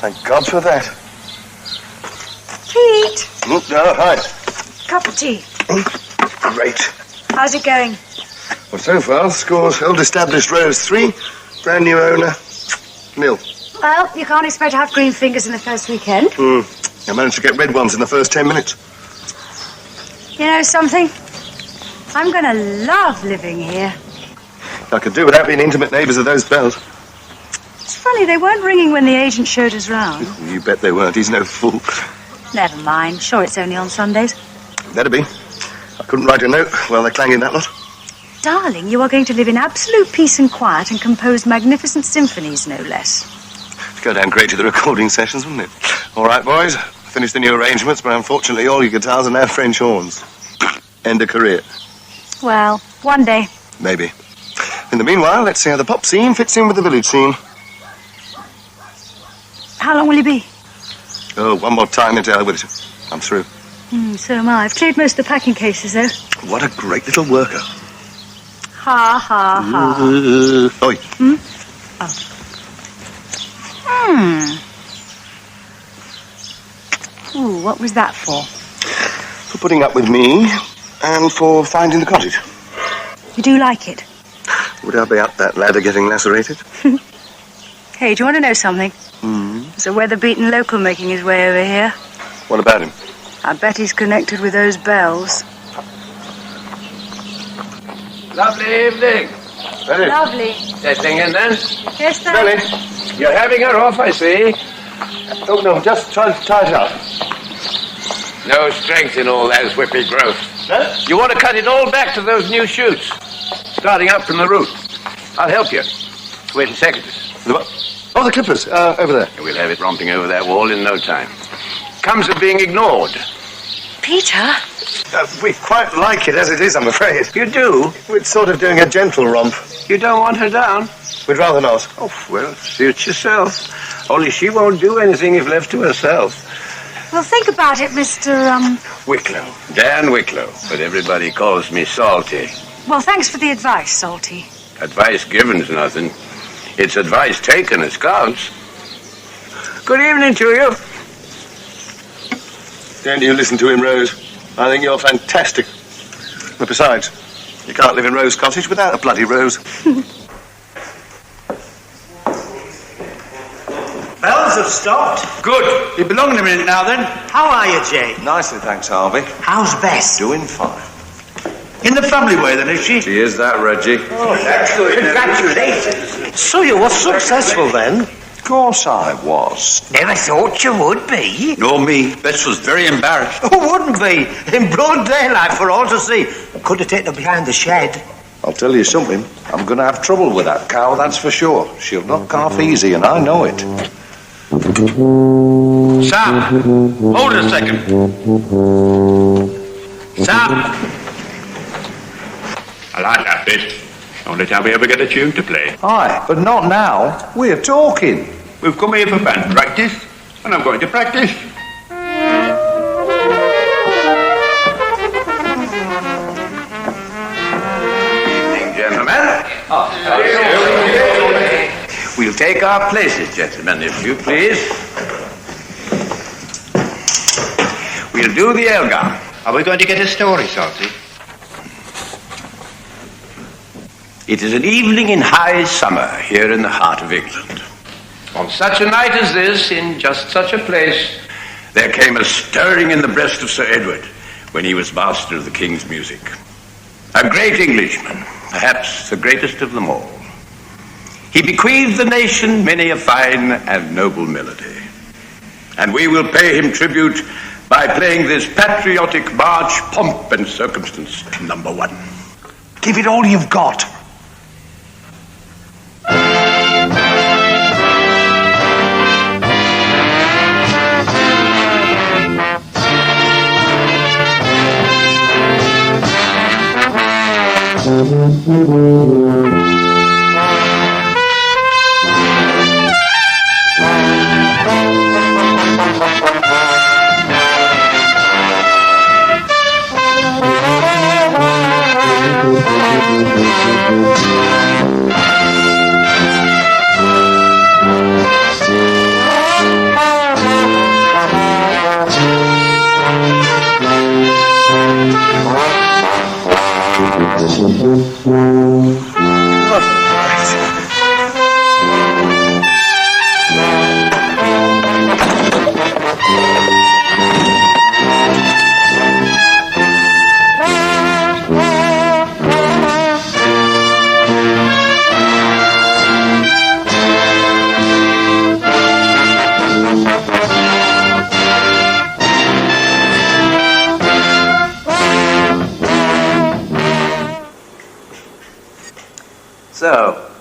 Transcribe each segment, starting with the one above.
Thank God for that. Pete! Oh, hi. Cup of tea. Great. How's it going? Well, so far, scores old established Rose 3, brand new owner 0. Well, you can't expect to have green fingers in the first weekend. I managed to get red ones in the first 10 minutes. You know something? I'm going to love living here. I could do without being intimate neighbours of those bells. It's funny, they weren't ringing when the agent showed us round. You bet they weren't. He's no fool. Never mind. Sure, it's only on Sundays. Better be. I couldn't write a note while they're clanging that lot. Darling, you are going to live in absolute peace and quiet and compose magnificent symphonies, no less. It'd go down great to the recording sessions, wouldn't it? All right, boys. Finished the new arrangements, but unfortunately all your guitars are now French horns. End of career. Well, one day. Maybe. In the meanwhile, let's see how the pop scene fits in with the village scene. How long will you be? Oh, one more time and to hell with it. I'm through. So am I. I've cleared most of the packing cases, though. What a great little worker. Ha, ha, ha. Oi. Ooh, what was that for? For putting up with me and for finding the cottage. You do like it? Would I be up that ladder getting lacerated? Hey, do you want to know something? There's a weather-beaten local making his way over here. What about him? I bet he's connected with those bells. Lovely evening. Ready? Lovely. Settling in then? Yes, sir. Ready? You're having her off, I see. Oh, no, just try to tie it up. No strength in all those whippy growth. Huh? You want to cut it all back to those new shoots, starting up from the root. I'll help you. Wait a second. The what? Oh, the clippers, over there. We'll have it romping over that wall in no time. Comes of being ignored. Peter? We quite like it as it is, I'm afraid. You do? We're sort of doing a gentle romp. You don't want her down? We'd rather not. Oh, well, suit yourself. Only she won't do anything if left to herself. Well, think about it, Mr. Wicklow. Dan Wicklow, but everybody calls me Salty. Well, thanks for the advice, Salty. Advice given's nothing. It's advice taken as counts. Good evening to you. Don't you listen to him, Rose. I think you're fantastic. But besides, you can't live in Rose Cottage without a bloody rose. Bells have stopped. Good. You belong in a minute now, then. How are you, Jane? Nicely, thanks, Harvey. How's Bess? Doing fine. In the family way, then, is she? She is that, Reggie. Oh, that's good. Congratulations. So you were successful, then? Of course I was. Never thought you would be. No, me. Bess was very embarrassed. Who wouldn't be? In broad daylight for all to see. Could have taken her behind the shed. I'll tell you something. I'm going to have trouble with that cow, that's for sure. She'll knock off easy, and I know it. Stop. Hold it a second. Stop. I like that bit. Only time we ever get a tune to play. Aye, but not now. We're talking. We've come here for band practice, and I'm going to practice. Evening, gentlemen. We'll take our places, gentlemen, if you please. We'll do the Elgar. Are we going to get a story, Salty? It is an evening in high summer here in the heart of England. On such a night as this, in just such a place, there came a stirring in the breast of Sir Edward when he was master of the King's music. A great Englishman, perhaps the greatest of them all. He bequeathed the nation many a fine and noble melody. And we will pay him tribute by playing this patriotic march, Pomp and Circumstance, number 1. Give it all you've got. So,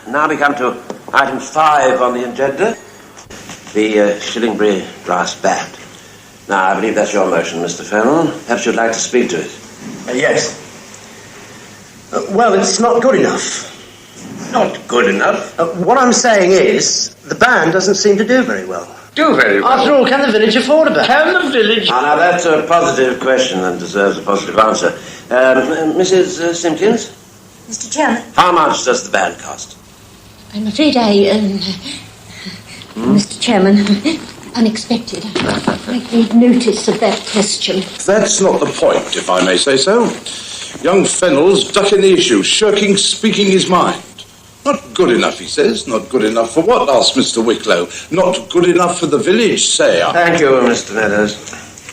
now we come to item 5 on the agenda. The Shillingbury Brass Band. Now, I believe that's your motion, Mr. Fennell. Perhaps you'd like to speak to it. Yes. Well, it's not good enough. Not good enough. What I'm saying is, the band doesn't seem to do very well. Do very well. After all, can the village afford a band? Can the village... Now, that's a positive question and deserves a positive answer. Mrs. Simpkins? Mr. Chairman. How much does the band cost? I'm afraid Mr. Chairman, unexpected. I gave notice of that question. That's not the point, if I may say so. Young Fennell's ducking the issue, shirking speaking his mind. Not good enough, he says. Not good enough for what? Asked Mr. Wicklow. Not good enough for the village, say I. Thank you, Mr. Meadows.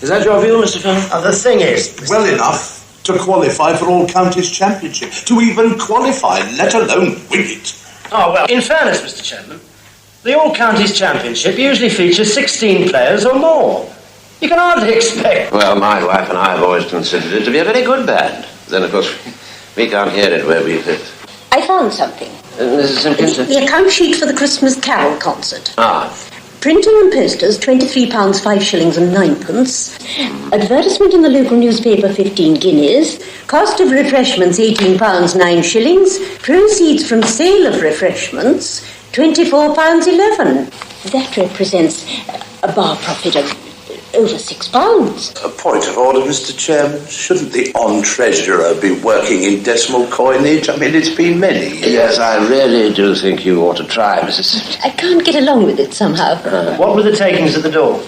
Is that your view, Mr. Fennell? The thing is... Well enough to qualify for all counties championship. To even qualify, let alone win it. Oh, well, in fairness, Mr. Chairman, the All Counties Championship usually features 16 players or more. You can hardly expect... Well, my wife and I have always considered it to be a very good band. Then, of course, we can't hear it where we live. I found something. Mrs. Simpkins? The account sheet for the Christmas Carol concert. Ah. Printing and posters, £23, 5 shillings and 9pence. Advertisement in the local newspaper, 15 guineas. Cost of refreshments, £18, 9 shillings. Proceeds from sale of refreshments, £24.11. That represents a bar profit of over £6. A point of order, Mr. Chairman. Shouldn't the on-treasurer be working in decimal coinage? I mean, it's been many years. Yes, I really do think you ought to try, Mrs. Simpkins. I can't get along with it somehow. What were the takings at the door?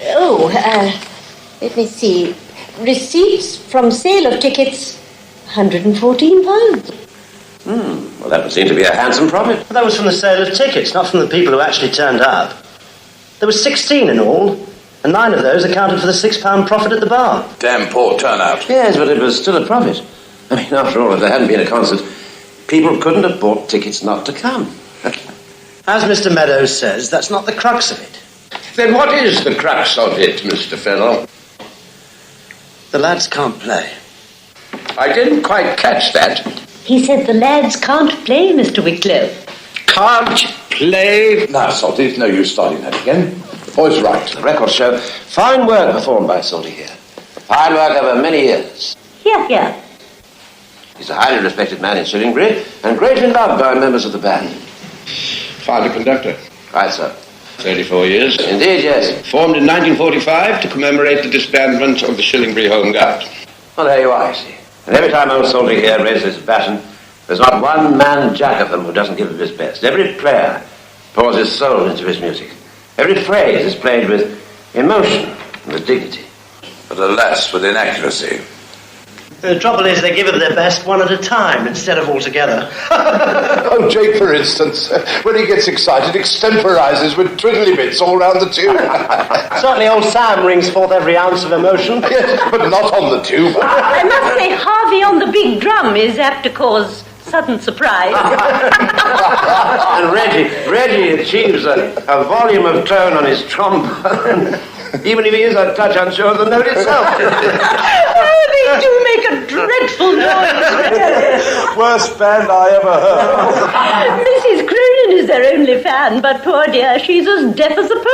Oh, let me see. Receipts from sale of tickets, £114. Well, that would seem to be a handsome profit. Well, that was from the sale of tickets, not from the people who actually turned up. There were 16 in all, and 9 of those accounted for the £6 profit at the bar. Damn poor turnout. Yes, but it was still a profit. I mean, after all, if there hadn't been a concert, people couldn't have bought tickets not to come. As Mr. Meadows says, that's not the crux of it. Then what is the crux of it, Mr. Fennell? The lads can't play. I didn't quite catch that. He said the lads can't play, Mr. Wicklow. Can't play? Now, Salty, it's no use starting that again. The boy's right. The records show fine work performed by Salty here. Fine work over many years. Here. He's a highly respected man in Shillingbury and greatly loved by members of the band. Father conductor. Right, sir. 34 years. Indeed, yes. Formed in 1945 to commemorate the disbandment of the Shillingbury Home Guard. Well, there you are, you see. And every time old Salty here raises his baton, there's not one man jack of them who doesn't give it his best. Every player pours his soul into his music. Every phrase is played with emotion and with dignity. But alas, with inaccuracy. The trouble is they give it their best one at a time instead of all together. Oh, Jake, for instance, when he gets excited, extemporizes with twiddly bits all round the tube. Certainly old Sam rings forth every ounce of emotion. Yes, but not on the tube. I must say Harvey on the big drum is apt to cause sudden surprise. And Reggie achieves a volume of tone on his trombone, even if he is a touch unsure of the note itself. Oh, they do make a dreadful noise. Worst band I ever heard. Mrs. Cronin is their only fan, but poor dear, she's as deaf as a post.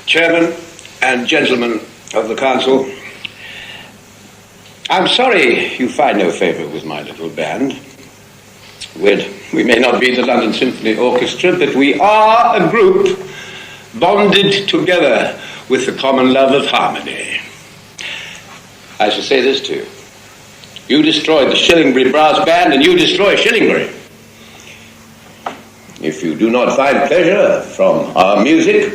Chairman and gentlemen of the council, I'm sorry you find no favour with my little band. We may not be the London Symphony Orchestra, but we are a group bonded together with the common love of harmony. I shall say this to you. You destroyed the Shillingbury Brass Band and you destroy Shillingbury. If you do not find pleasure from our music,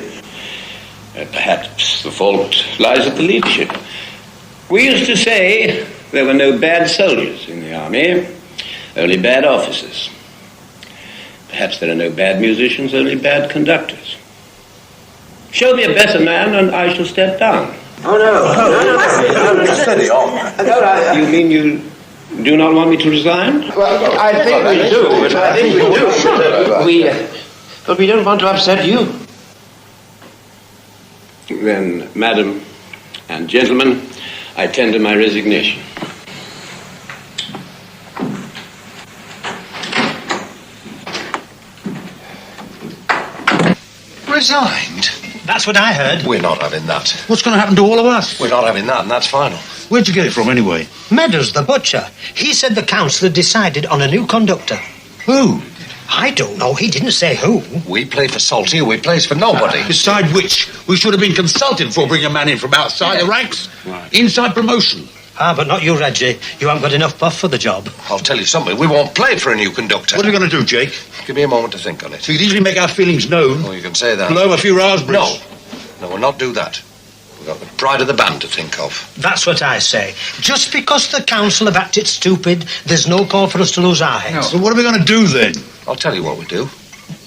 perhaps the fault lies at the leadership. We used to say there were no bad soldiers in the army, only bad officers. Perhaps there are no bad musicians, only bad conductors. Show me a better man and I shall step down. Oh, no. Steady on. You mean you do not want me to resign? Well, I think we do. But we don't want to upset you. Then, madam and gentlemen, I tender my resignation. Resigned? That's what I heard. We're not having that. What's going to happen to all of us? We're not having that, and that's final. Where'd you get it from, anyway? Meadows, the butcher. He said the council had decided on a new conductor. Who? I don't know. He didn't say who. We play for Salty, or we plays for nobody. Beside which, we should have been consulted before bringing a man in from outside the ranks. Right. Inside promotion. But not you, Reggie. You haven't got enough puff for the job. I'll tell you something. We won't play for a new conductor. What are we going to do, Jake? Give me a moment to think on it. We could easily make our feelings known. Oh, you can say that. Blow a few raspberries. No, we'll not do that. We've got the pride of the band to think of. That's what I say. Just because the council have acted stupid, there's no call for us to lose our heads. So what are we going to do, then? I'll tell you what we do.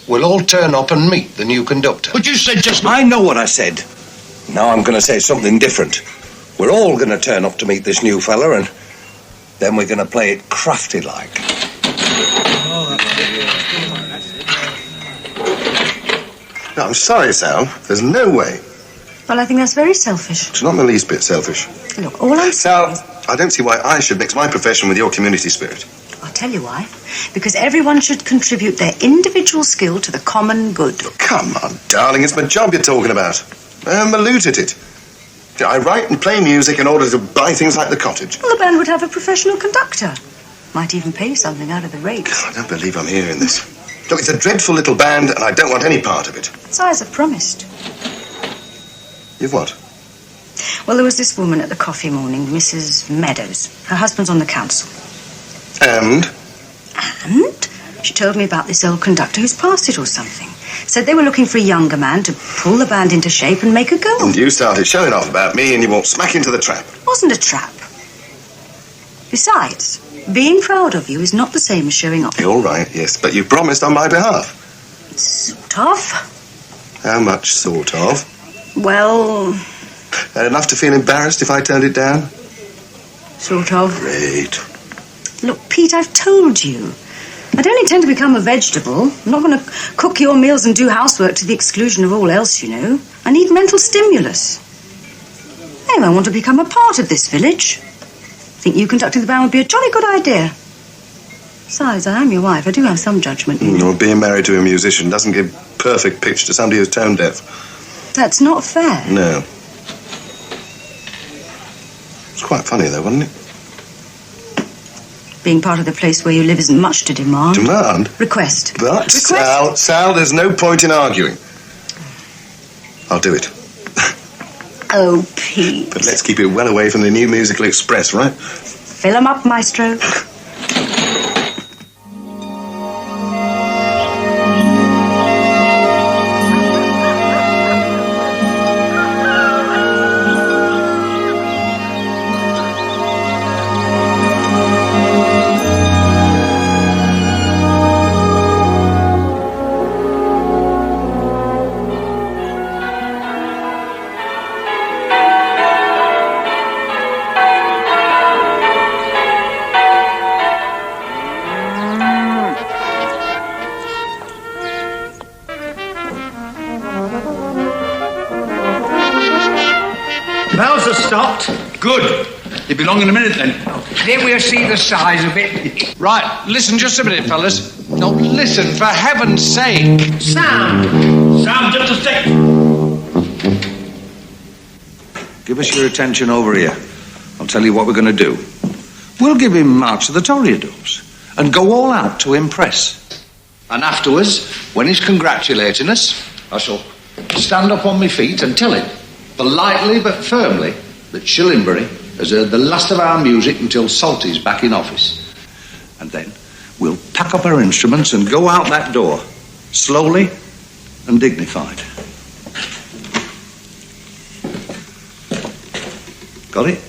We'll all turn up and meet the new conductor. But you said just... I know what I said. Now I'm going to say something different. We're all going to turn up to meet this new fella, and then we're going to play it crafty-like. No, I'm sorry, Sal. There's no way. Well, I think that's very selfish. It's not the least bit selfish. Look, all I'm saying is... Sal, I don't see why I should mix my profession with your community spirit. I'll tell you why. Because everyone should contribute their individual skill to the common good. Oh, come on, darling. It's my job you're talking about. I'm a loot at it. I write and play music in order to buy things like the cottage. Well, the band would have a professional conductor. Might even pay something out of the rates. I don't believe I'm hearing this. Look, it's a dreadful little band, and I don't want any part of it. So as I've promised. You've what? Well, there was this woman at the coffee morning, Mrs. Meadows. Her husband's on the council. And? And? She told me about this old conductor who's passed it or something. Said they were looking for a younger man to pull the band into shape and make a go. And you started showing off about me, and you walked smack into the trap. It wasn't a trap. Besides, being proud of you is not the same as showing off. You're right, yes, but you promised on my behalf. Sort of. How much, sort of? Well... Enough to feel embarrassed if I turned it down? Sort of. Great. Look, Pete, I've told you. I don't intend to become a vegetable. I'm not going to cook your meals and do housework to the exclusion of all else, you know. I need mental stimulus. Anyway, I want to become a part of this village. I think you conducting the band would be a jolly good idea. Besides, I am your wife. I do have some judgment. Well, being married to a musician doesn't give perfect pitch to somebody who's tone deaf. That's not fair. No. It's quite funny, though, wasn't it? Being part of the place where you live isn't much to demand. Demand? Request. But, Request. Sal, there's no point in arguing. I'll do it. Oh, Pete. But let's keep it well away from the New Musical Express, right? Fill 'em up, maestro. Good. You'll be long in a minute, then. Then we'll see the size of it. Right, listen just a minute, fellas. No, listen, for heaven's sake. Sound, just a sec. Give us your attention over here. I'll tell you what we're going to do. We'll give him March of the Toreadors and go all out to impress. And afterwards, when he's congratulating us, I shall stand up on my feet and tell him, politely but firmly, that Shillingbury has heard the last of our music until Salty's back in office. And then we'll pack up our instruments and go out that door, slowly and dignified. Got it?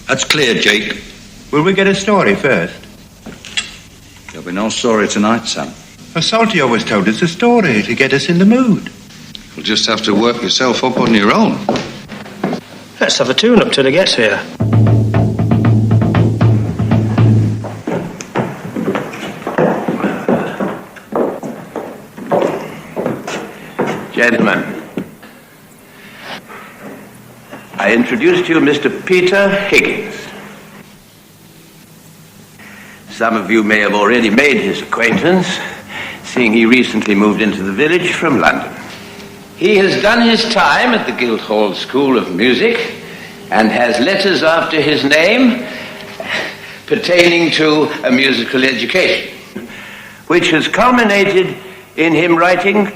That's clear, Jake. Will we get a story first? There'll be no story tonight, Sam. Salty always told us a story to get us in the mood. You'll just have to work yourself up on your own. Let's have a tune-up till he gets here. Gentlemen, I introduce to you Mr. Peter Higgins. Some of you may have already made his acquaintance, seeing he recently moved into the village from London. He has done his time at the Guildhall School of Music and has letters after his name pertaining to a musical education, which has culminated in him writing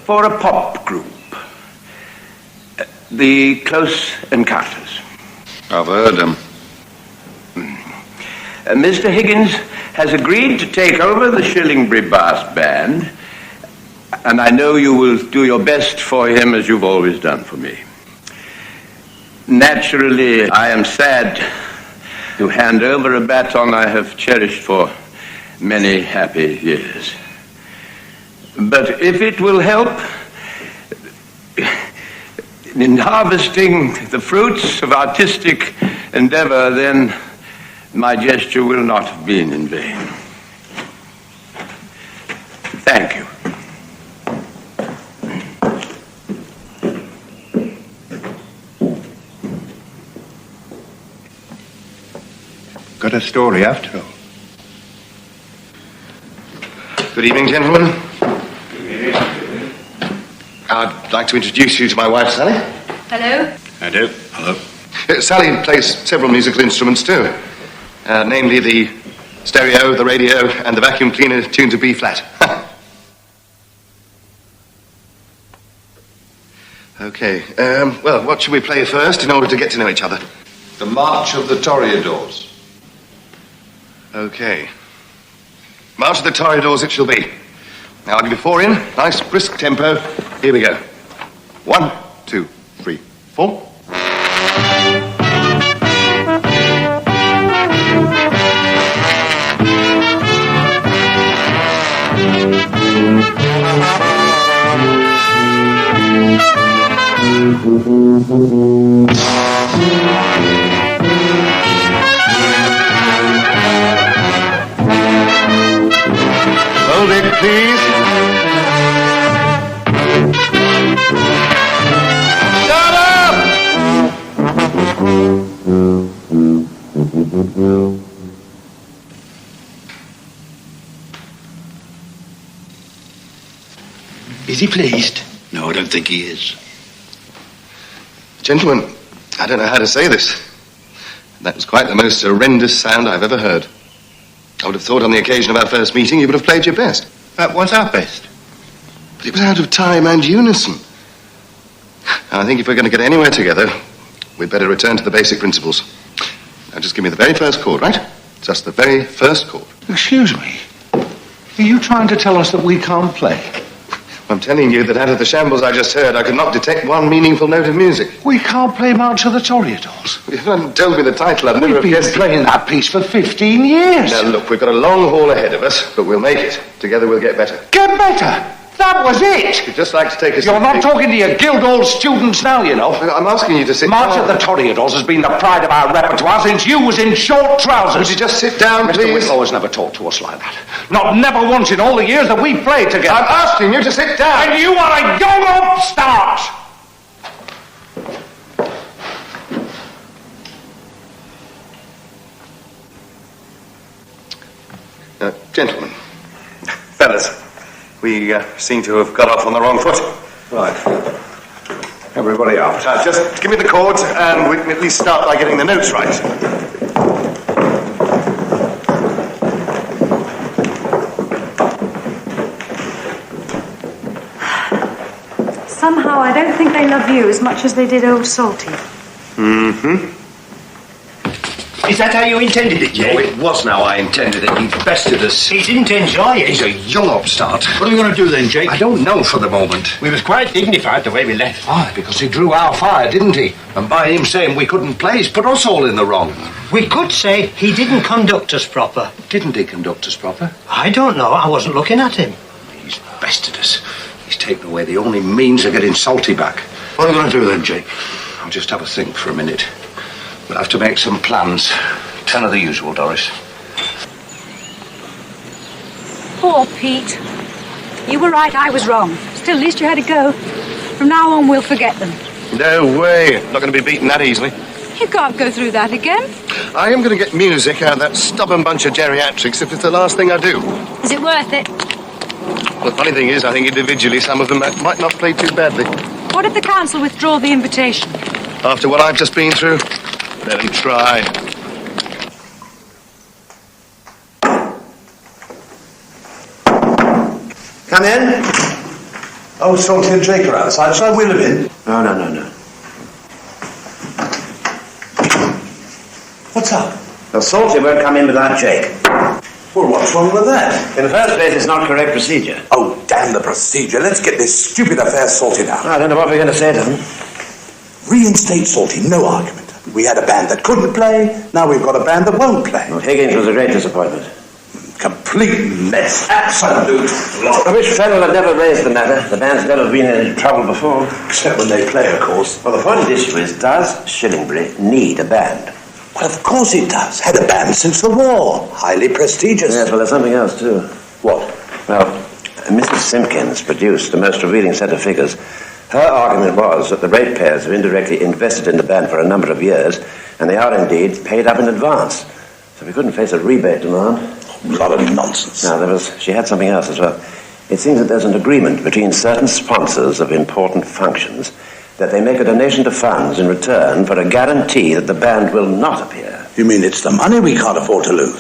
for a pop group, the Close Encounters. I've heard them. Mr. Higgins has agreed to take over the Shillingbury Brass Band, and I know you will do your best for him as you've always done for me. Naturally, I am sad to hand over a baton I have cherished for many happy years. But if it will help in harvesting the fruits of artistic endeavor, then my gesture will not have been in vain. Thank you. Got a story after all. Good evening, gentlemen. I'd like to introduce you to my wife, Sally. Hello. I do. Hello. Sally plays several musical instruments too, namely the stereo, the radio, and the vacuum cleaner tuned to B flat. Okay, well, what should we play first in order to get to know each other? The March of the Toreadors. Okay. March of the Toreadors it shall be. Now, I'll give you 4 in. Nice, brisk tempo. Here we go. 1, 2, 3, 4. Hold it, please. Shut up! Is he pleased? No, I don't think he is. Gentlemen, I don't know how to say this. That was quite the most horrendous sound I've ever heard. I would have thought on the occasion of our first meeting you would have played your best. That was our best. But it was out of time and unison. I think if we're going to get anywhere together, we'd better return to the basic principles. Now just give me the very first chord, right? Just the very first chord. Excuse me. Are you trying to tell us that we can't play? I'm telling you that out of the shambles I just heard, I could not detect one meaningful note of music. We can't play March of the Toreadors. If you hadn't told me the title, I'd never have We've been guessed. playing that piece for 15 years. Now, look, we've got a long haul ahead of us, but we'll make it. Together we'll get better. Get better? That was it. You'd just like to take a You're not talking to your Guildhall students now, you know. I'm asking you to sit March down. of the Toreadors has been the pride of our repertoire since you was in short trousers. Would you just sit down, Mr. please? Whitlow has never talked to us like that. Never once in all the years that we've played together. I'm asking you to sit down. And you are a young upstart. Gentlemen, fellas, we seem to have got off on the wrong foot. Right. Everybody out. Just give me the chords, and we can at least start by getting the notes right. Somehow I don't think they love you as much as they did old Salty. Mm-hmm. Is that how you intended it, Jay? No, it was now I intended it. He bested us. He didn't enjoy it. He's a young upstart. What are we going to do then, Jake? I don't know for the moment. We was quite dignified the way we left. Why? Because he drew our fire, didn't he? And by him saying we couldn't play, he's put us all in the wrong. We could say he didn't conduct us proper. Didn't he conduct us proper? I don't know. I wasn't looking at him. He's bested us. He's taken away the only means of getting Salty back. What are we going to do then, Jake? I'll just have a think for a minute. We'll have to make some plans. 10 of the usual, Doris. Poor Pete. You were right, I was wrong. Still, at least you had a go. From now on, we'll forget them. No way. Not going to be beaten that easily. You can't go through that again. I am going to get music out of that stubborn bunch of geriatrics if it's the last thing I do. Is it worth it? Well, the funny thing is, I think individually some of them might not play too badly. What if the council withdraw the invitation? After what I've just been through, let them try. Come in. Oh, Salty and Jake are outside. Shall I wheel them in? No. What's up? Well, Salty won't come in without Jake. Well, what's wrong with that? In the first place, it's not correct procedure. Oh, damn the procedure. Let's get this stupid affair sorted out. I don't know what we're going to say to them. Reinstate Salty, no argument. We had a band that couldn't play, now we've got a band that won't play. Well, Higgins was a great disappointment. Complete mess. Absolute flop. I wish Trevor had never raised the matter. The band's never been in trouble before. Except when they play, of course. Well, the point of the issue is, does Shillingbury need a band? Well, of course it does. Had a band since the war. Highly prestigious. Yes, well, there's something else, too. What? Well, Mrs. Simpkins produced the most revealing set of figures. Her argument was that the ratepayers have indirectly invested in the band for a number of years, and they are indeed paid up in advance. So we couldn't face a rebate demand. A lot of nonsense. Now, she had something else as well. It seems that there's an agreement between certain sponsors of important functions that they make a donation to funds in return for a guarantee that the band will not appear. You mean it's the money we can't afford to lose?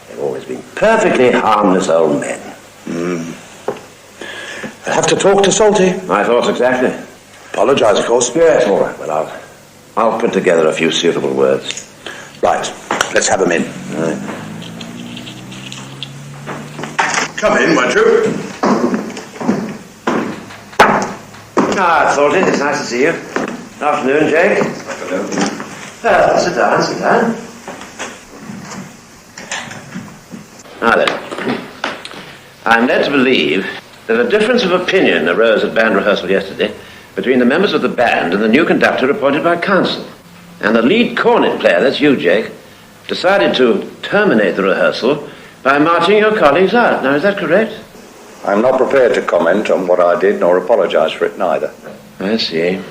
They've always been perfectly harmless old men. I'll have to talk to Salty. My thoughts exactly. Apologise, of course. Yes, all right. Well, I'll put together a few suitable words. Right. Let's have them in. Right. Come in, won't you? Salty, it's nice to see you. Afternoon, Jake. Afternoon. Sit down. Now then, I'm led to believe that a difference of opinion arose at band rehearsal yesterday between the members of the band and the new conductor appointed by council. And the lead cornet player, that's you, Jake, decided to terminate the rehearsal by marching your colleagues out. Now, is that correct? I'm not prepared to comment on what I did, nor apologise for it neither. I see.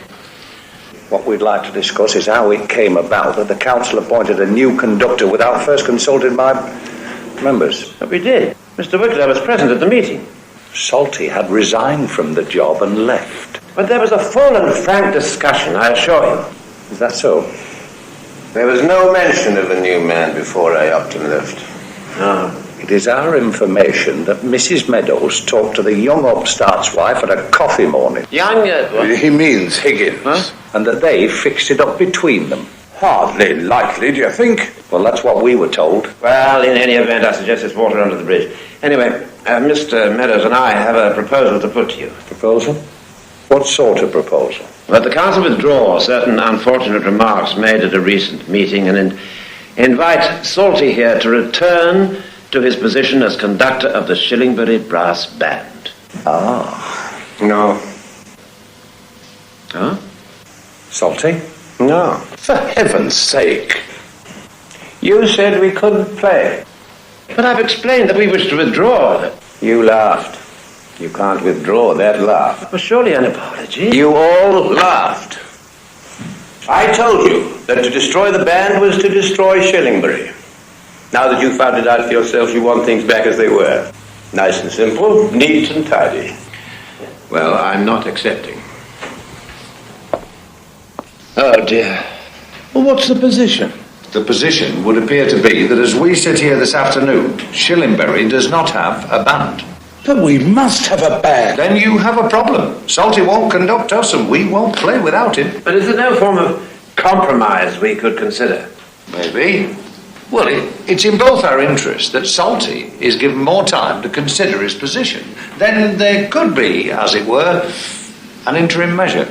What we'd like to discuss is how it came about that the council appointed a new conductor without first consulting my members. But we did. Mr. Wicklow was present at the meeting. Salty had resigned from the job and left. But there was a full and frank discussion, I assure you. Is that so? There was no mention of a new man before I upped and left. No. It is our information that Mrs. Meadows talked to the young upstart's wife at a coffee morning. Young, what? He means Higgins. Huh? And that they fixed it up between them. Hardly likely, do you think? Well, that's what we were told. Well, in any event, I suggest it's water under the bridge. Anyway, Mr. Meadows and I have a proposal to put to you. Proposal? What sort of proposal? That the council withdraw certain unfortunate remarks made at a recent meeting and invite Salty here to return to his position as conductor of the Shillingbury Brass Band. Ah. No. Huh? Salty? No. For heaven's sake. You said we couldn't play. But I've explained that we wish to withdraw. You laughed. You can't withdraw that laugh. Well, surely an apology. You all laughed. I told you that to destroy the band was to destroy Shillingbury. Now that you've found it out for yourself, you want things back as they were. Nice and simple, neat and tidy. Well, I'm not accepting. Oh, dear. Well, what's the position? The position would appear to be that as we sit here this afternoon, Shillingbury does not have a band. But we must have a band. Then you have a problem. Salty won't conduct us and we won't play without him. But is there no form of compromise we could consider? Maybe. Well, it's in both our interests that Salty is given more time to consider his position. Then there could be, as it were, an interim measure.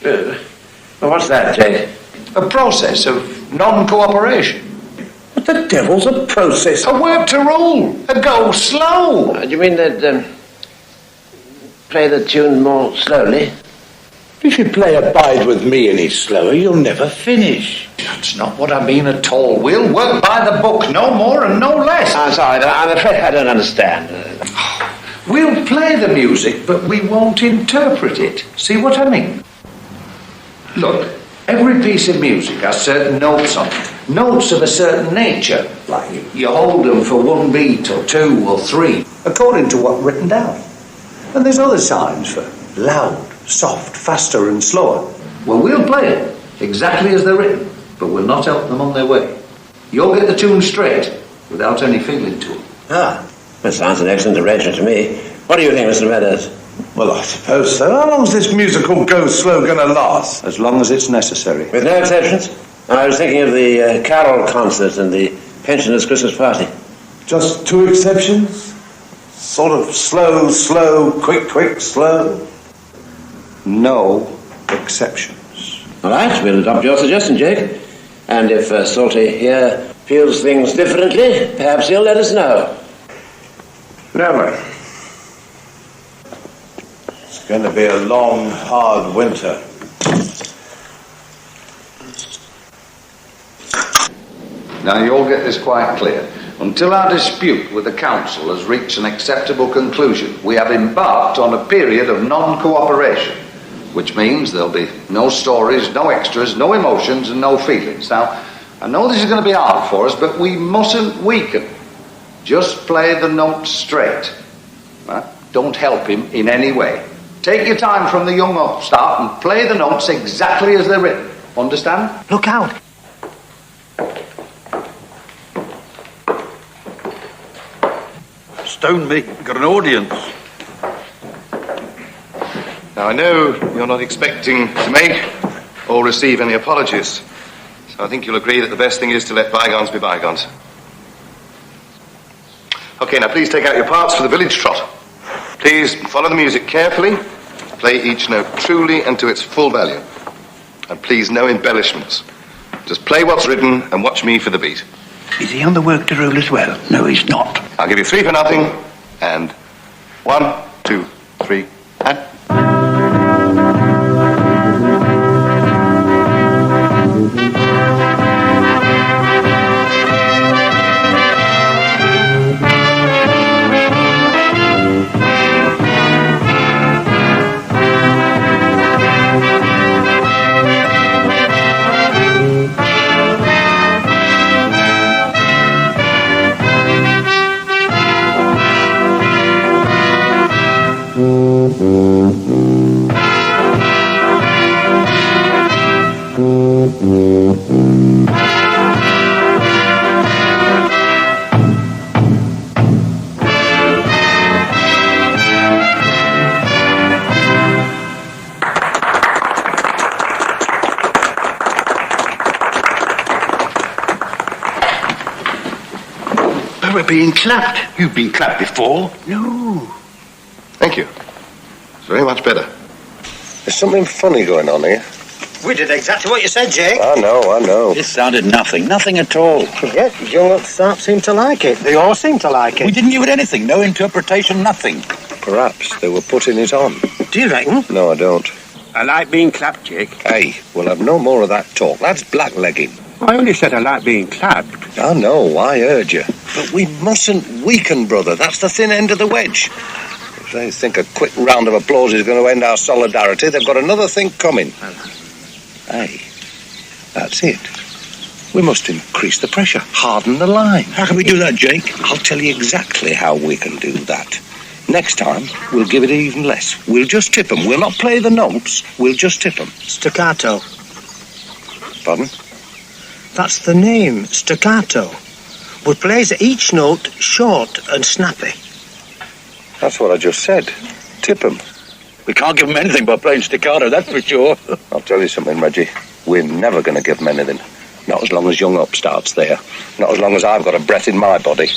Well, what's that, Jake? A process of non-cooperation. What the devil's a process? A work to rule. A go slow. Do you mean that play the tune more slowly? If you play Abide With Me any slower, you'll never finish. That's not what I mean at all. We'll work by the book, no more and no less. I'm sorry, I'm afraid I don't understand. We'll play the music, but we won't interpret it. See what I mean? Look, every piece of music has certain notes on it. Notes of a certain nature. Like you hold them for 1 beat or 2 or 3, according to what's written down. And there's other signs for loud, soft, faster and slower. Well, we'll play it exactly as they're written, but we'll not help them on their way. You'll get the tune straight, without any feeling to it. Ah, that sounds an excellent arrangement to me. What do you think, Mr. Meadows? Well, I suppose so. How long is this musical go slow going to last? As long as it's necessary. With no exceptions? I was thinking of the carol concert and the pensioners' Christmas party. Just 2 exceptions? Sort of slow, slow, quick, quick, slow? No exceptions. All right, we'll adopt your suggestion, Jake. And if Salty here feels things differently, perhaps he'll let us know. Never. It's going to be a long, hard winter. Now, you'll get this quite clear. Until our dispute with the council has reached an acceptable conclusion, we have embarked on a period of non-cooperation, which means there'll be no stories, no extras, no emotions, and no feelings. Now, I know this is going to be hard for us, but we mustn't weaken. Just play the notes straight. Right? Don't help him in any way. Take your time from the young upstart and play the notes exactly as they're written. Understand? Look out. Stone me. We've got an audience. Now, I know you're not expecting to make or receive any apologies, so I think you'll agree that the best thing is to let bygones be bygones. Okay, now please take out your parts for the village trot. Please follow the music carefully, play each note truly and to its full value. And please, no embellishments. Just play what's written and watch me for the beat. Is he on the work to rule as well? No, he's not. I'll give you 3 for nothing, and 1, 2, 3, and... We're being clapped. You've been clapped before. No. Thank you. It's very much better. There's something funny going on here. We did exactly what you said, Jake. I know. This sounded nothing at all. Yeah, young upstart seem to like it. They all seem to like it. We didn't give it anything. No interpretation, nothing. Perhaps they were putting it on. Do you reckon? No, I don't. I like being clapped, Jake. Hey, we'll have no more of that talk. That's blacklegging. I only said I like being clapped. I know, I heard you. But we mustn't weaken, brother. That's the thin end of the wedge. If they think a quick round of applause is going to end our solidarity, they've got another thing coming. Hey, that's it. We must increase the pressure, harden the line. How can we do that, Jake? I'll tell you exactly how we can do that. Next time, we'll give it even less. We'll just tip them. We'll not play the notes. We'll just tip them. Staccato. Pardon? That's the name, staccato. We plays each note short and snappy. That's what I just said. Tip them. We can't give them anything by playing staccato, that's for sure. I'll tell you something, Reggie. We're never going to give them anything. Not as long as young upstart's there. Not as long as I've got a breath in my body.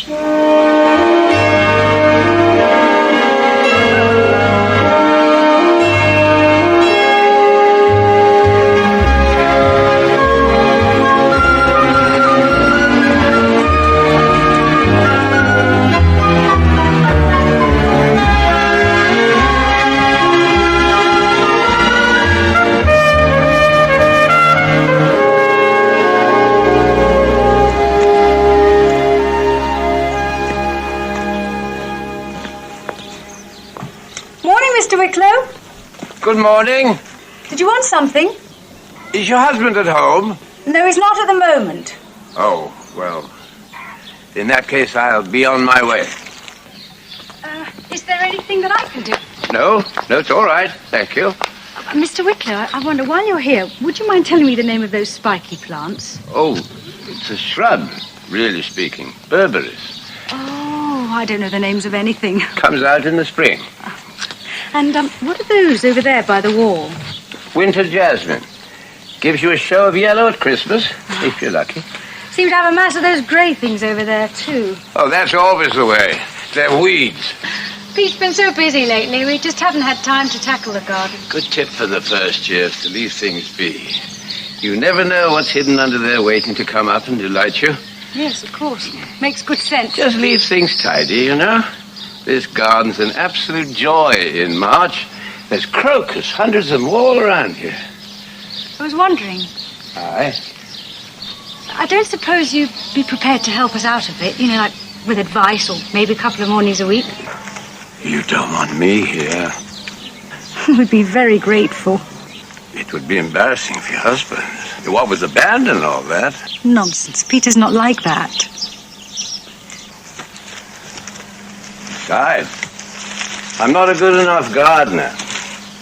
Mr. Wicklow? Good morning. Did you want something? Is your husband at home? No, he's not at the moment. Oh, well, in that case, I'll be on my way. Is there anything that I can do? No, it's all right. Thank you. Mr. Wicklow, I wonder, while you're here, would you mind telling me the name of those spiky plants? Oh, it's a shrub, really speaking. Berberis. Oh, I don't know the names of anything. Comes out in the spring. And what are those over there by the wall? Winter jasmine. Gives you a show of yellow at Christmas, if you're lucky. Seem to have a mass of those grey things over there, too. Oh, that's always the way. They're weeds. Pete's been so busy lately, we just haven't had time to tackle the garden. Good tip for the first year is to leave things be. You never know what's hidden under there waiting to come up and delight you. Yes, of course. Makes good sense. Just leave things tidy, you know. This garden's an absolute joy in March. There's crocus, hundreds of them all around here. I was wondering. Aye? I don't suppose you'd be prepared to help us out a bit, you know, like with advice or maybe a couple of mornings a week? You don't want me here. We'd be very grateful. It would be embarrassing for your husband. What with the band and all that? Nonsense. Peter's not like that. Besides, I'm not a good enough gardener.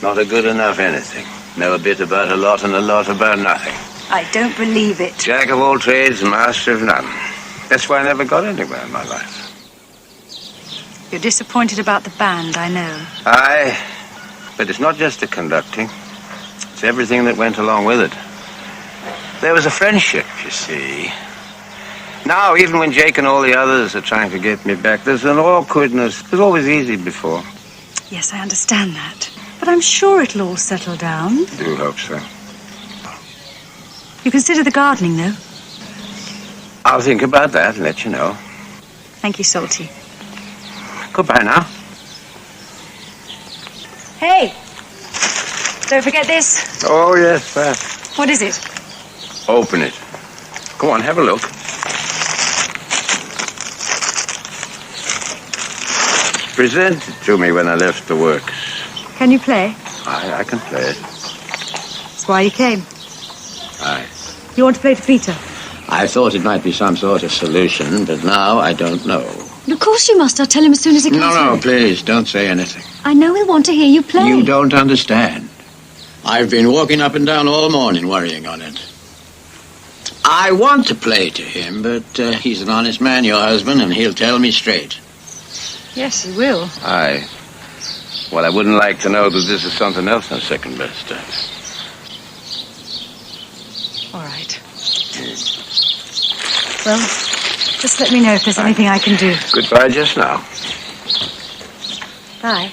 Not a good enough anything. Know a bit about a lot and a lot about nothing. I don't believe it. Jack of all trades, master of none. That's why I never got anywhere in my life. You're disappointed about the band, I know. Aye, but it's not just the conducting. It's everything that went along with it. There was a friendship, you see. Now, even when Jake and all the others are trying to get me back, there's an awkwardness. It was always easy before. Yes, I understand that. But I'm sure it'll all settle down. Do hope so. You consider the gardening, though? I'll think about that and let you know. Thank you, Salty. Goodbye now. Hey! Don't forget this. Oh, yes, that. What is it? Open it. Go on, have a look. Presented to me when I left the works. Can you play? I can play it. That's why you came. Aye. You want to play to Peter? I thought it might be some sort of solution, but now I don't know. Of course you must. I'll tell him as soon as he comes No, home. please, don't say anything. I know he'll want to hear you play. You don't understand. I've been walking up and down all morning worrying on it. I want to play to him, but he's an honest man, your husband, and he'll tell me straight. Yes, he will. Aye. Well, I wouldn't like to know that this is something else on second best. All right. Well, just let me know if there's anything I can do. Goodbye just now. Bye.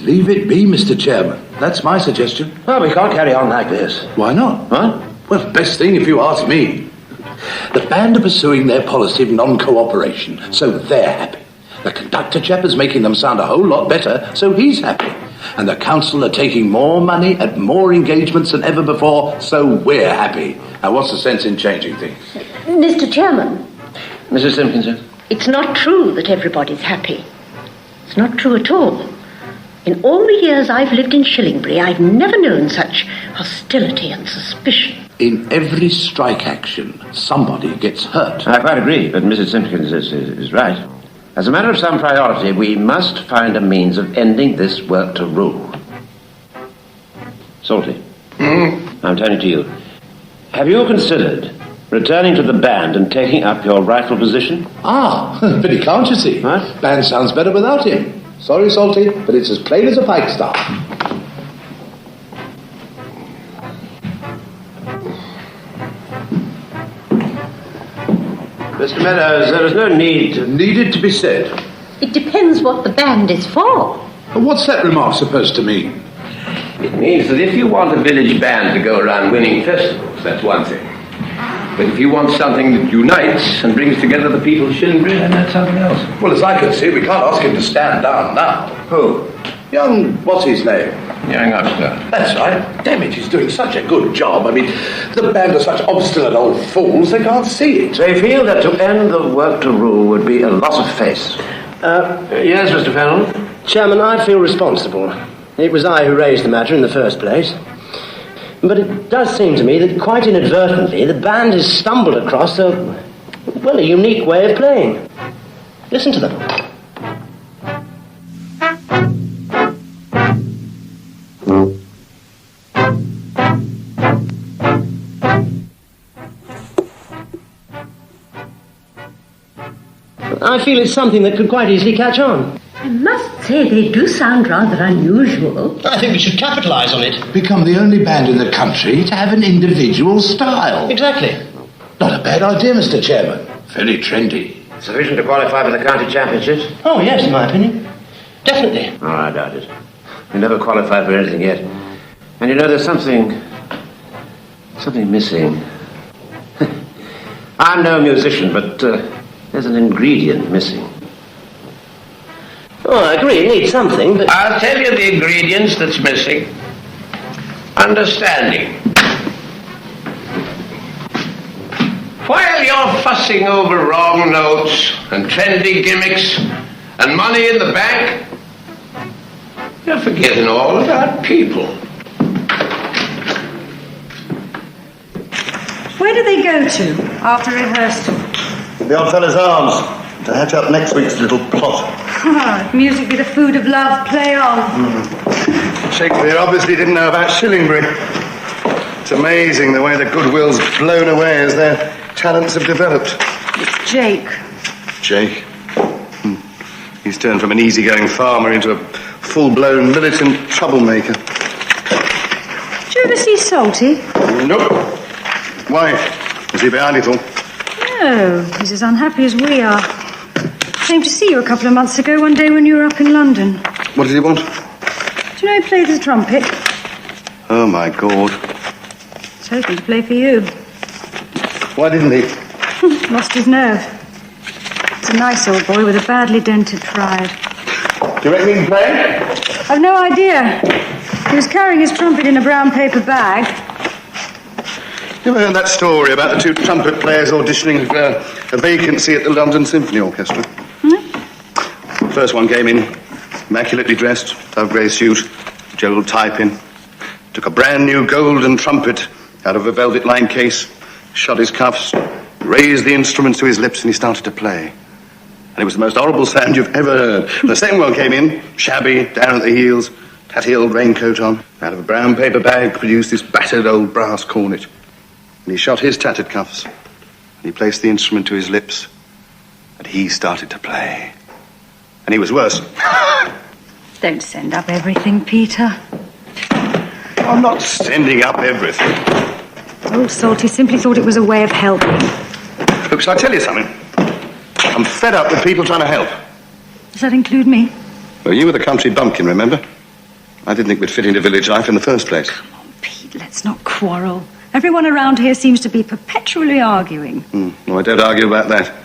Leave it be, Mr. Chairman. That's my suggestion. Well, we can't carry on like this. Why not? Huh? Well, best thing if you ask me. The band are pursuing their policy of non-cooperation, so they're happy. The conductor chap is making them sound a whole lot better, so he's happy. And the council are taking more money at more engagements than ever before, so we're happy. Now, what's the sense in changing things? Mr. Chairman, Mrs. Simpkinson? it's not true that everybody's happy. It's not true at all. In all the years I've lived in Shillingbury, I've never known such hostility and suspicion. In every strike action, somebody gets hurt. I quite agree, but Mrs. Simpkins is right. As a matter of some priority, we must find a means of ending this work to rule. Salty, I'm turning to you. Have you considered returning to the band and taking up your rightful position? But he can't, you see. What? Band sounds better without him. Sorry, Salty, but it's as plain as a pikestaff. Mr. Meadows, there is no need to... Needed to be said. It depends what the band is for. What's that remark supposed to mean? It means that if you want a village band to go around winning festivals, that's one thing. But if you want something that unites and brings together the people of Shillingbury, then that's something else. Well, as I can see, we can't ask him to stand down now. Who? Young, what's his name? Young Upstart. That's right. Damn it, he's doing such a good job. I mean, the band are such obstinate old fools, they can't see it. They feel that to end the work to rule would be a loss of face. Yes, Mr. Fennell? Chairman, I feel responsible. It was I who raised the matter in the first place. But it does seem to me that quite inadvertently the band has stumbled across a unique way of playing. Listen to them. I feel it's something that could quite easily catch on. I must say they do sound rather unusual. I think we should capitalise on it. Become the only band in the country to have an individual style. Exactly. Not a bad idea, Mr. Chairman. Very trendy. Sufficient to qualify for the county championships? Oh, yes, in my opinion. Definitely. Oh, I doubt it. We never qualified for anything yet. And you know, there's something missing. I'm no musician, but there's an ingredient missing. Oh, I agree, it needs something, but... I'll tell you the ingredients that's missing. Understanding. While you're fussing over wrong notes and trendy gimmicks and money in the bank, you're forgetting all about people. Where do they go to after rehearsal? The Odd Fellow's Arms, to hatch up next week's little plot. If music be the food of love, play on. Shakespeare obviously didn't know about Shillingbury. It's amazing the way the goodwill's blown away as their talents have developed. It's Jake. Jake? He's turned from an easygoing farmer into a full-blown militant troublemaker. Did you ever see Salty? Nope. Why? Is he behind it all? No, he's as unhappy as we are. Came to see you a couple of months ago, one day when you were up in London. What did he want? Do you know he played the trumpet? Oh, my God. He's hoping to play for you. Why didn't he? Lost his nerve. He's a nice old boy with a badly dented pride. Do you reckon he can play? I've no idea. He was carrying his trumpet in a brown paper bag. You ever heard that story about the two trumpet players auditioning for a vacancy at the London Symphony Orchestra? First one came in, immaculately dressed, dove grey suit, jewelled tie-pin. Took a brand new golden trumpet out of a velvet-lined case, shut his cuffs, raised the instruments to his lips, and he started to play. And it was the most horrible sound you've ever heard. The second one came in, shabby, down at the heels, tatty old raincoat on. Out of a brown paper bag produced this battered old brass cornet. And he shot his tattered cuffs, and he placed the instrument to his lips, and he started to play. And he was worse. Don't send up everything, Peter. I'm not sending up everything. Old Salty simply thought it was a way of helping. Look, shall I tell you something? I'm fed up with people trying to help. Does that include me? Well, you were the country bumpkin, remember? I didn't think we'd fit into village life in the first place. Come on, Pete, let's not quarrel. Everyone around here seems to be perpetually arguing. Well, I don't argue about that.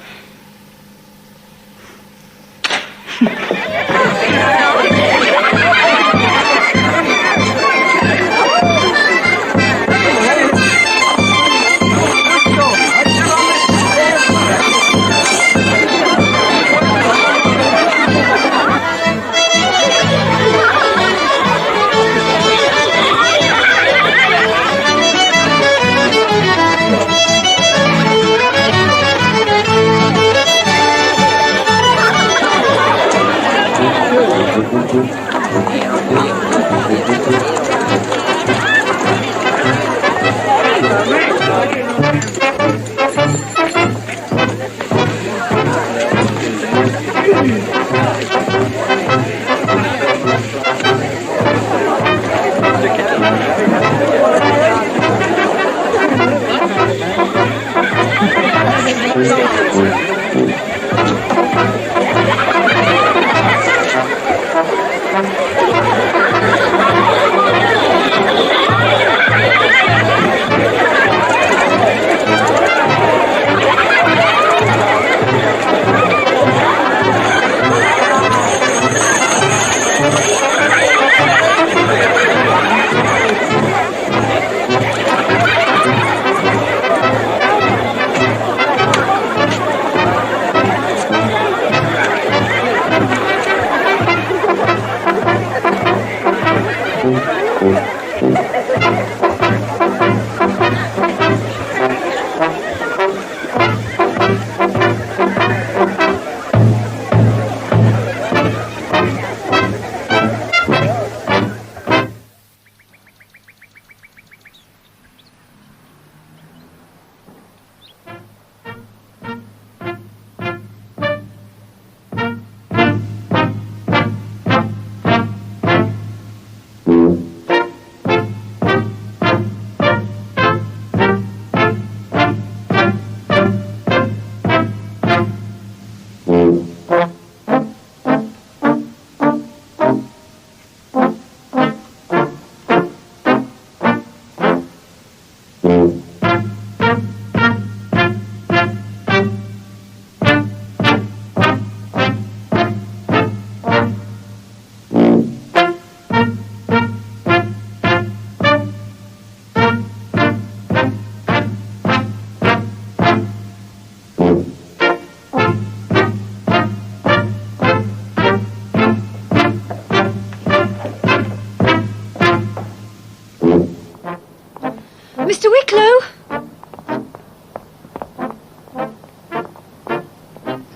Mr. Wicklow!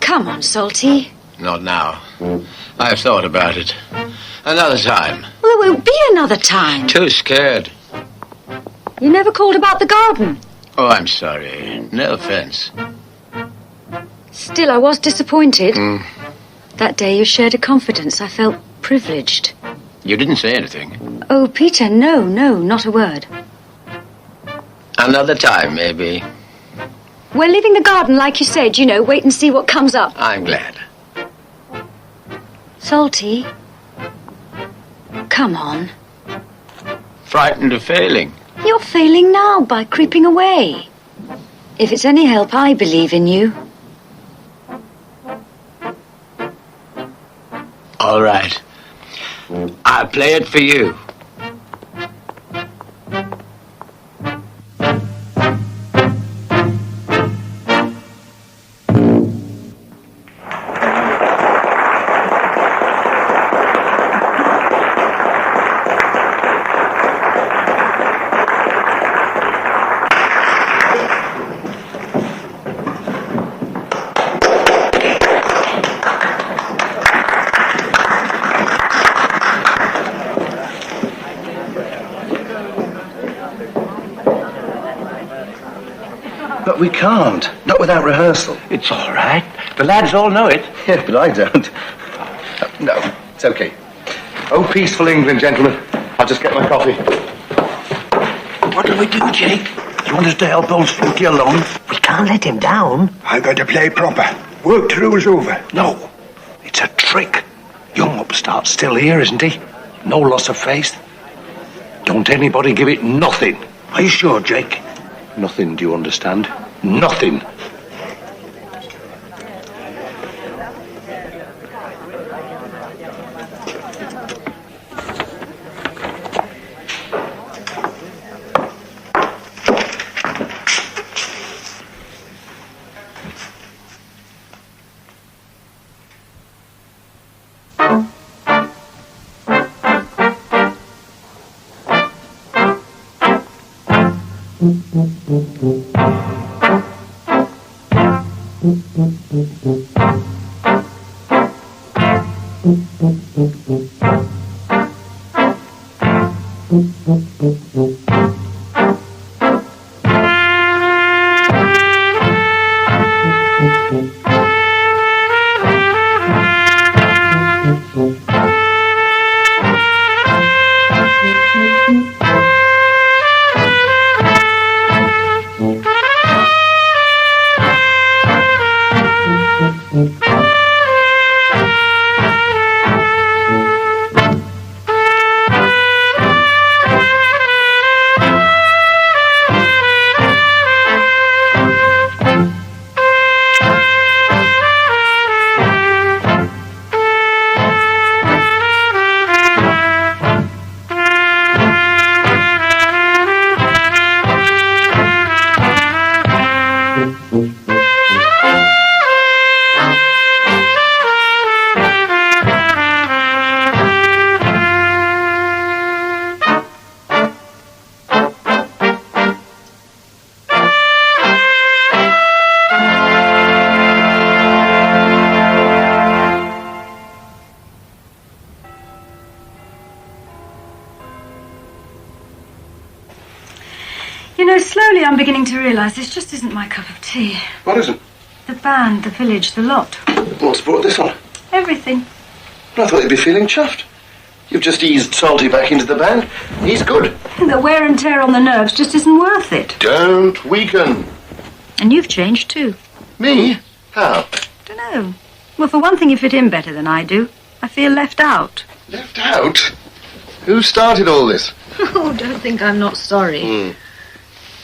Come on, Salty. Not now. I've thought about it. Another time. Well, there won't be another time. Too scared. You never called about the garden. Oh, I'm sorry. No offense. Still, I was disappointed. That day you shared a confidence. I felt privileged. You didn't say anything. Oh, Peter, no, not a word. Another time, maybe. We're leaving the garden, like you said, wait and see what comes up. I'm glad. Salty. Come on. Frightened of failing. You're failing now by creeping away. If it's any help, I believe in you. All right. I'll play it for you. But we can't. Not without rehearsal. It's all right. The lads all know it. Yeah, but I don't. No, it's okay. Oh, peaceful England, gentlemen. I'll just get my coffee. What do we do, Jake? Do you want us to help old Spooky along? We can't let him down. I've got to play proper. Work till it was over. No, it's a trick. Young upstart's still here, isn't he? No loss of faith. Don't anybody give it nothing. Are you sure, Jake? Nothing, do you understand? Nothing. You know, slowly I'm beginning to realise this just isn't my cup of tea. What isn't? The band, the village, the lot. What's brought this on? Everything. I thought you'd be feeling chuffed. You've just eased Salty back into the band. He's good. The wear and tear on the nerves just isn't worth it. Don't weaken. And you've changed too. Me? How? Dunno. Well, for one thing, you fit in better than I do. I feel left out. Left out? Who started all this? Oh, don't think I'm not sorry.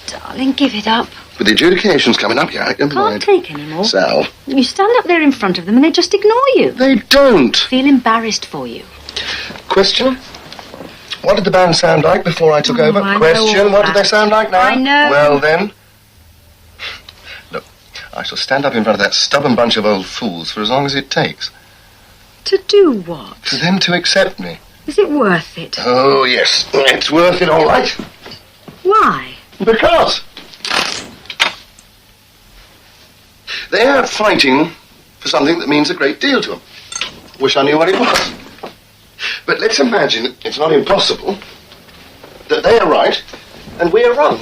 Darling, give it up. With the adjudications coming up, yeah, Can't take any more. Sal. You stand up there in front of them and they just ignore you. They don't. Feel embarrassed for you. Question? What did the band sound like before I took over? I Question, what do they sound like now? I know. Well, then. Look, I shall stand up in front of that stubborn bunch of old fools for as long as it takes. To do what? For them to accept me. Is it worth it? Oh, yes. It's worth it, all right. Why? Because they're out fighting for something that means a great deal to them. Wish I knew what it was. But let's imagine it's not impossible that they are right and we are wrong.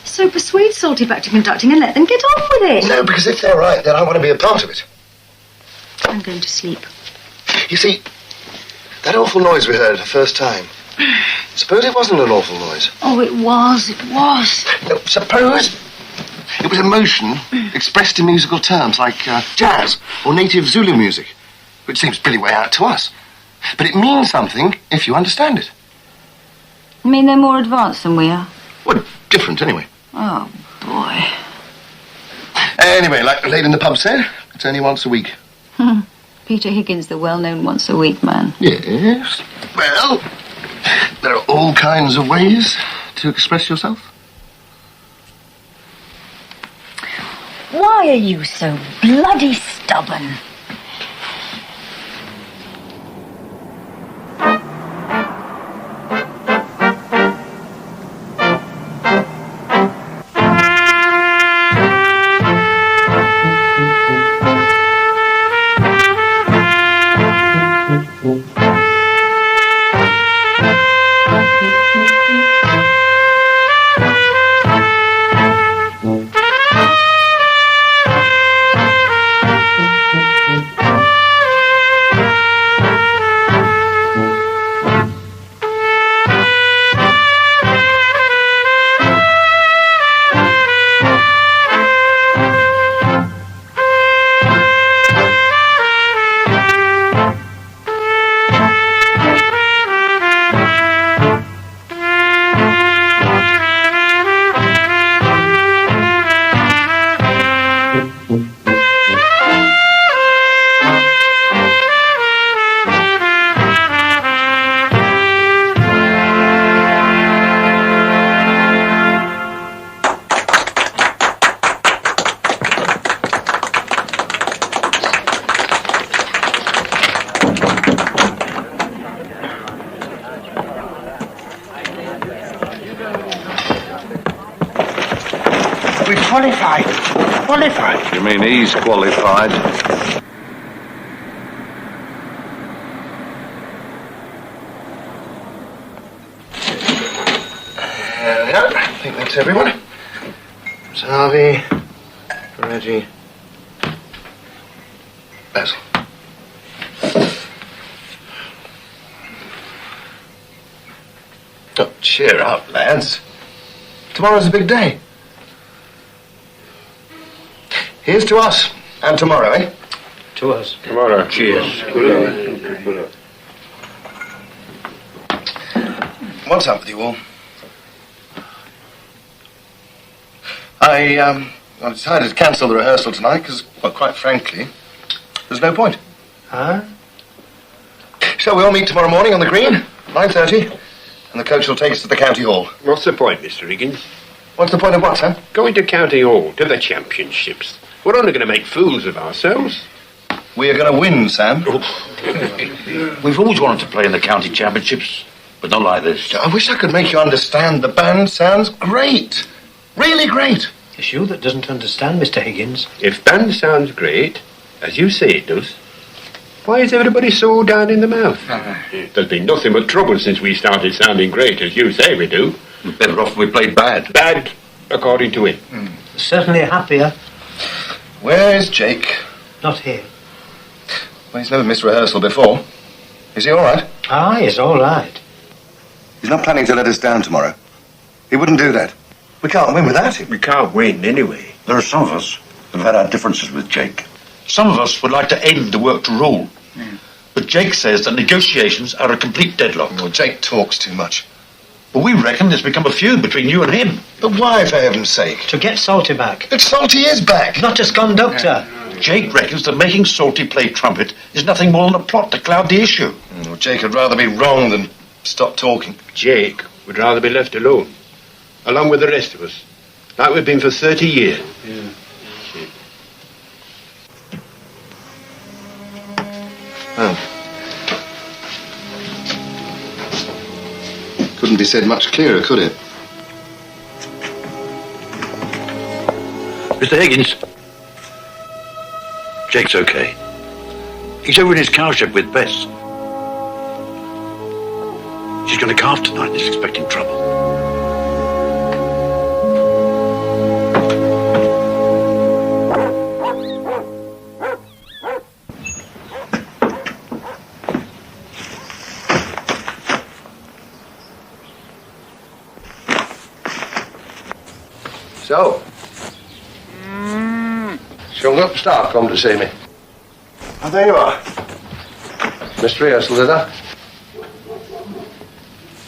So persuade Salty back to conducting and let them get on with it. No, because if they're right, then I want to be a part of it. I'm going to sleep. You see, that awful noise we heard the first time. Suppose it wasn't an awful noise. Oh, it was. No, suppose it was emotion expressed in musical terms like jazz or native Zulu music, which seems pretty way out to us. But it means something if you understand it. You mean they're more advanced than we are? Well, different anyway. Oh, boy. Anyway, like the lady in the pub said, it's only once a week. Peter Higgins, the well-known once-a-week man. Yes. Well, there are all kinds of ways to express yourself. Why are you so bloody stubborn? You mean he's qualified? Yeah, I think that's everyone. Harvey, Reggie, Basil. Oh, cheer up, lads. Tomorrow's a big day. Here's to us, and tomorrow, eh? To us. Tomorrow. Cheers. What's up with you all? I decided to cancel the rehearsal tonight because, well, quite frankly, there's no point. Huh? Shall we all meet tomorrow morning on the green, 9:30, and the coach will take us to the county hall? What's the point, Mr. Higgins? What's the point of what, Sam? Going to county hall, to the championships. We're only going to make fools of ourselves. We are going to win, Sam. We've always wanted to play in the county championships, but not like this. I wish I could make you understand. The band sounds great. Really great. It's you that doesn't understand, Mr. Higgins. If band sounds great, as you say it does, why is everybody so down in the mouth? There's been nothing but trouble since we started sounding great, as you say we do. We're better off if we played bad. Bad, according to him. Certainly happier. Where's Jake? Not here. Well, he's never missed rehearsal before. Is he all right? Ah, he's all right. He's not planning to let us down tomorrow. He wouldn't do that. We can't win without him. We can't win anyway. There are some of us who've had our differences with Jake. Some of us would like to end the work to rule. But Jake says that negotiations are a complete deadlock. Well, Jake talks too much. But we reckon there's become a feud between you and him. But why, for heaven's sake? To get Salty back. But Salty is back. Not as conductor. Jake reckons that making Salty play trumpet is nothing more than a plot to cloud the issue. Well, Jake would rather be wrong than stop talking. Jake would rather be left alone, along with the rest of us, like we've been for 30 years. Yeah. Oh. Couldn't be said much clearer, could it? Mr. Higgins. Jake's okay. He's over in his cowshed with Bess. She's going to calve tonight and is expecting trouble. So, young upstart come to see me. Oh, there you are. Missed rehearsal, did I?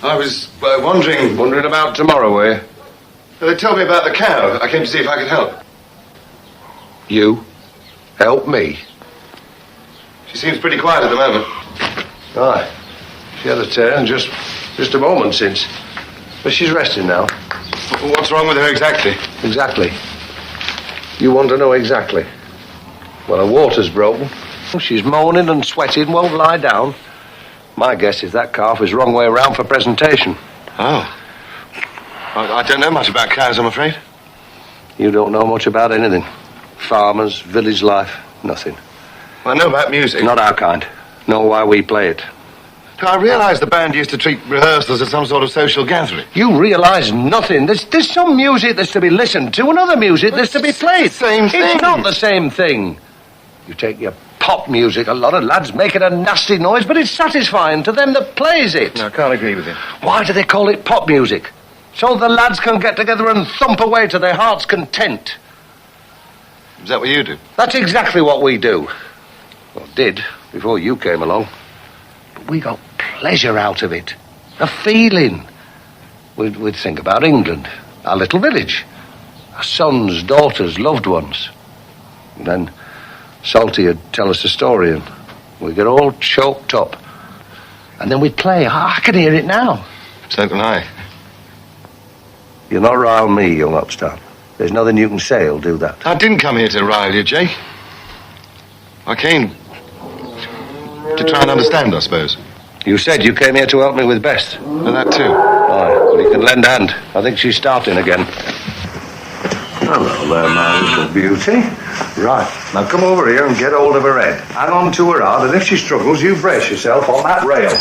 I was wondering... Wondering about tomorrow, were you? Well, they told me about the cow. I came to see if I could help. You? Help me? She seems pretty quiet at the moment. Aye. She had a turn just a moment since. But she's resting now. What's wrong with her exactly? Exactly. You want to know exactly? Well, her water's broken. She's moaning and sweating, won't lie down. My guess is that calf is wrong way around for presentation. Oh. I don't know much about cows, I'm afraid. You don't know much about anything. Farmers, village life, nothing. Well, I know about music. Not our kind. Know why we play it. I realise the band used to treat rehearsals as some sort of social gathering. You realise nothing. There's some music that's to be listened to and other music that's to be played. Same thing. It's not the same thing. You take your pop music, a lot of lads make it a nasty noise, but it's satisfying to them that plays it. No, I can't agree with you. Why do they call it pop music? So the lads can get together and thump away to their heart's content. Is that what you do? That's exactly what we do. Well, did, before you came along. But we got pleasure out of it. A feeling. We'd think about England, our little village. Our sons, daughters, loved ones. And then Salty would tell us a story and we'd get all choked up. And then we'd play. I can hear it now. So can I. You're not rile me, young upstart. There's nothing you can say will do that. I didn't come here to rile you, Jake. I came to try and understand, I suppose. You said you came here to help me with Bess. Well, that too. Aye, well, you can lend a hand. I think she's starting again. Hello there, my little beauty. Right, now come over here and get hold of her head. Hang on to her hard, and if she struggles, you brace yourself on that rail.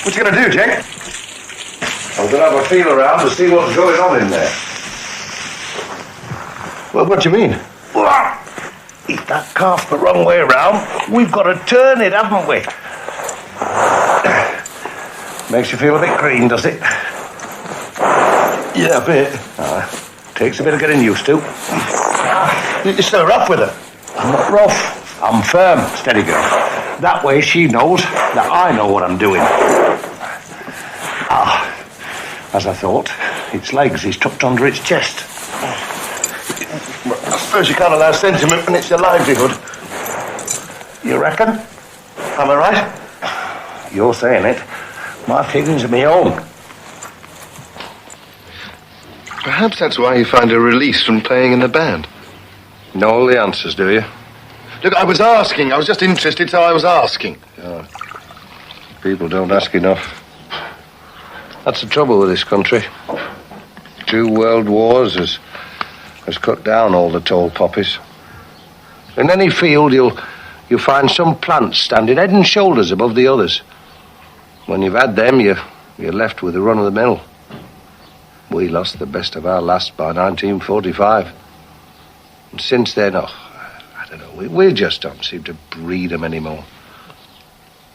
What you going to do, Jake? I'm going to have a feel around to see what's going on in there. Well, what do you mean? Eat that calf the wrong way around. We've got to turn it, haven't we? Makes you feel a bit green, does it? Yeah, a bit. Takes a bit of getting used to. You're so rough with her. I'm not rough. I'm firm. Steady, girl. That way she knows that I know what I'm doing. As I thought, its legs is tucked under its chest. I suppose you can't allow sentiment when it's your livelihood. You reckon? Am I right? You're saying it. My feelings are my own. Perhaps that's why you find a release from playing in the band. Know all the answers, do you? Look, I was asking. I was just interested, so I was asking. Oh. People don't ask enough. That's the trouble with this country. 2 world wars has cut down all the tall poppies. In any field, you'll find some plants standing head and shoulders above the others. When you've had them, you're left with the run of the mill. We lost the best of our last by 1945. And since then, I don't know, we just don't seem to breed them anymore.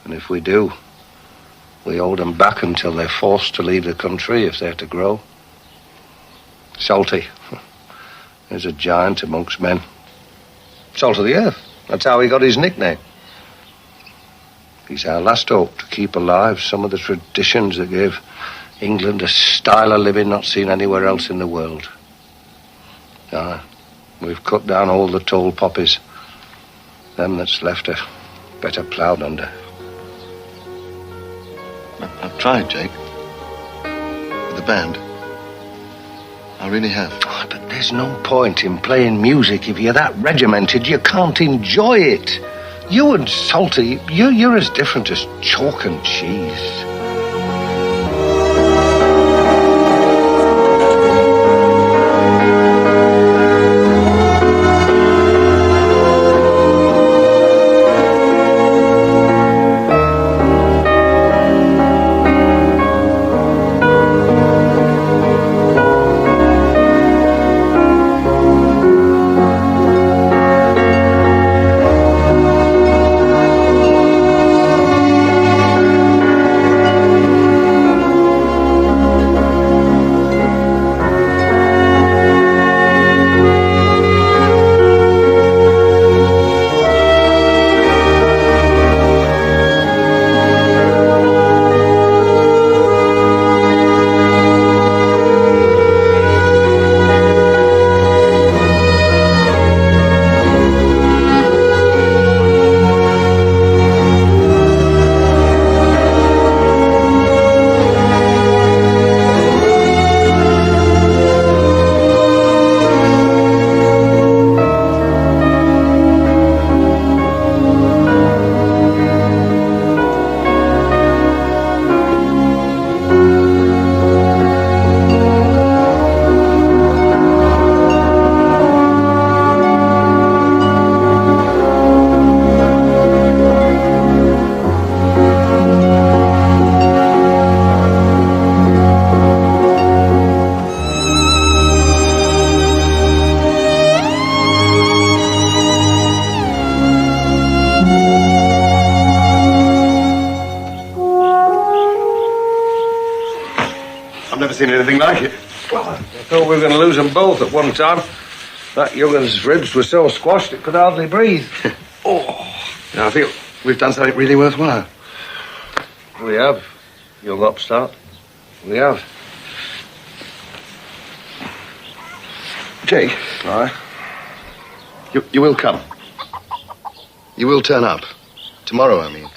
And if we do, we hold them back until they're forced to leave the country if they're to grow. Salty. There's a giant amongst men. Salt of the earth. That's how he got his nickname. He's our last hope to keep alive some of the traditions that gave England a style of living not seen anywhere else in the world. We've cut down all the tall poppies. Them that's left are better ploughed under. I've tried, Jake. With the band. I really have. Oh, but there's no point in playing music if you're that regimented. You can't enjoy it. You and Salty, you're as different as chalk and cheese. Seen anything like it. I thought we were going to lose them both at one time. That youngun's ribs were so squashed it could hardly breathe. Now, I feel we've done something really worthwhile. We have, young upstart. We have. Jake. Aye? You will come. You will turn up. Tomorrow, I mean.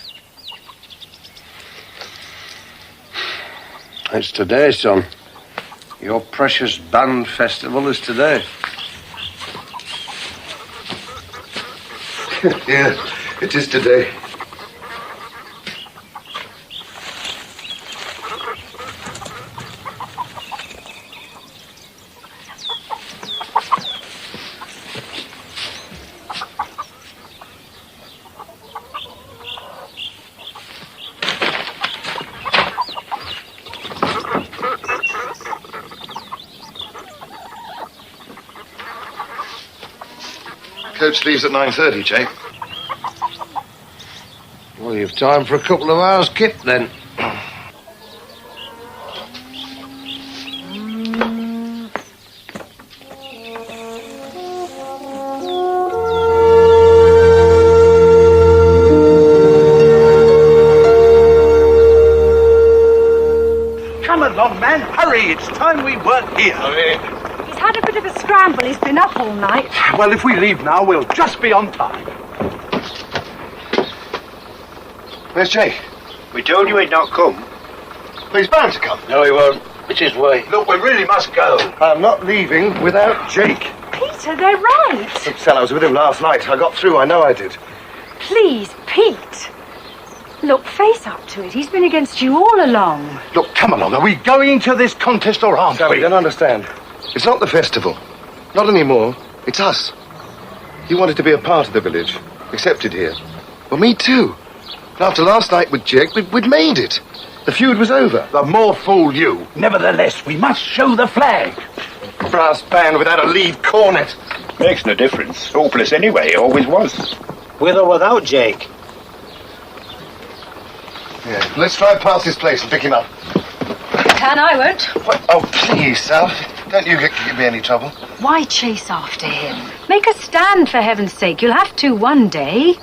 It's today, son. Your precious band festival is today. Yeah, it is today. Coach leaves at 9:30, Jake. Well, you've time for a couple of hours kip, then. Diane. Hurry, it's time we weren't here. He's had a bit of a scramble. He's been up all night. Well, if we leave now, we'll just be on time. Where's Jake? We told you he'd not come. Well, he's bound to come. No, he won't. It's his way. Look, we really must go. I'm not leaving without Jake. Peter, they're right. Look, Sal, I was with him last night. I got through, I know I did. Please, Pete. Look, face up to it. He's been against you all along. Look, come along. Are we going to this contest or aren't we? You don't understand. It's not the festival. Not anymore. It's us. You wanted to be a part of the village. Accepted here. Well, me too. And after last night with Jake, we'd made it. The feud was over. The more fool you. Nevertheless, we must show the flag. Brass band without a lead cornet. Makes no difference. Hopeless anyway, always was. With or without Jake. Yeah, let's drive past his place and pick him up. Can I won't. What? Oh, please, Sal. Don't you give me any trouble. Why chase after him? Make a stand, for heaven's sake. You'll have to one day.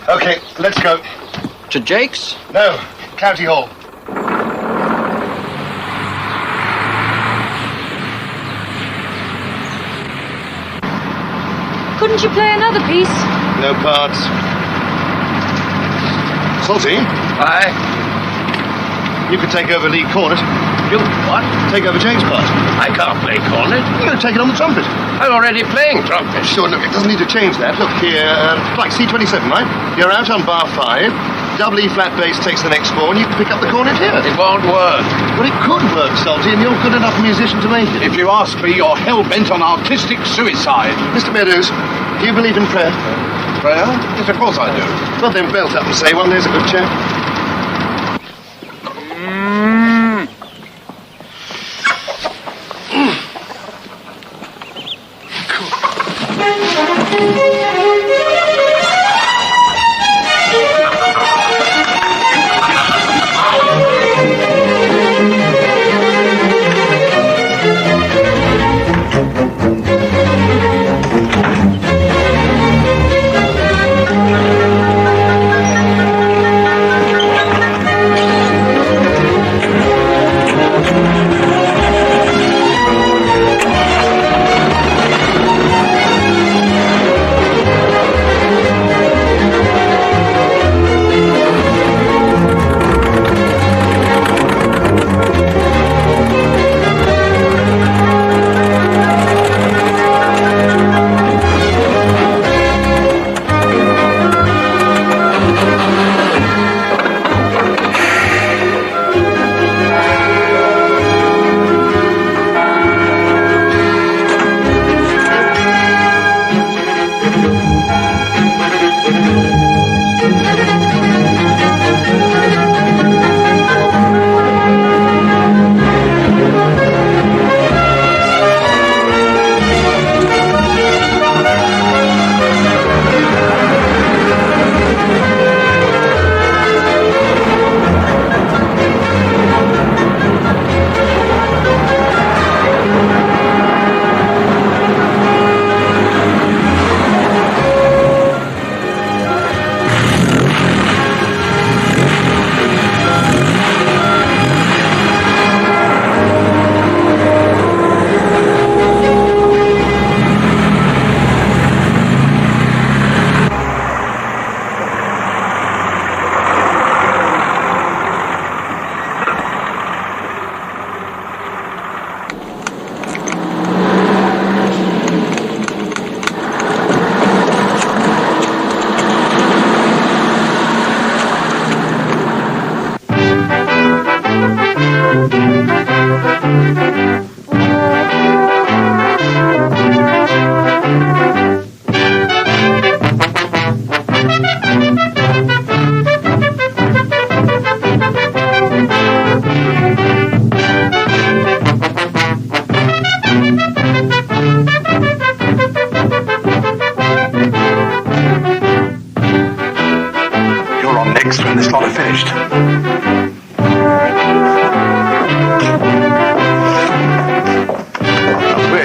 Okay, let's go. To Jake's? No, County Hall. Couldn't you play another piece? No parts. Salty? Aye. You could take over lead cornet. You what? Take over Jake's part. I can't play cornet. You're going to take it on the trumpet. I'm already playing trumpet. Sure, no, it doesn't need to change that. Look here, like C27, right? You're out on bar 5. Double E flat bass takes the next 4, and you can pick up the cornet here. It won't work. Well, it could work, Salty, and you're good enough a musician to make it. If you ask me, you're hell-bent on artistic suicide. Mr. Meadows, do you believe in prayer? Prayer? Yes, of course I do. Well, then belt up and say one. There's a good chap.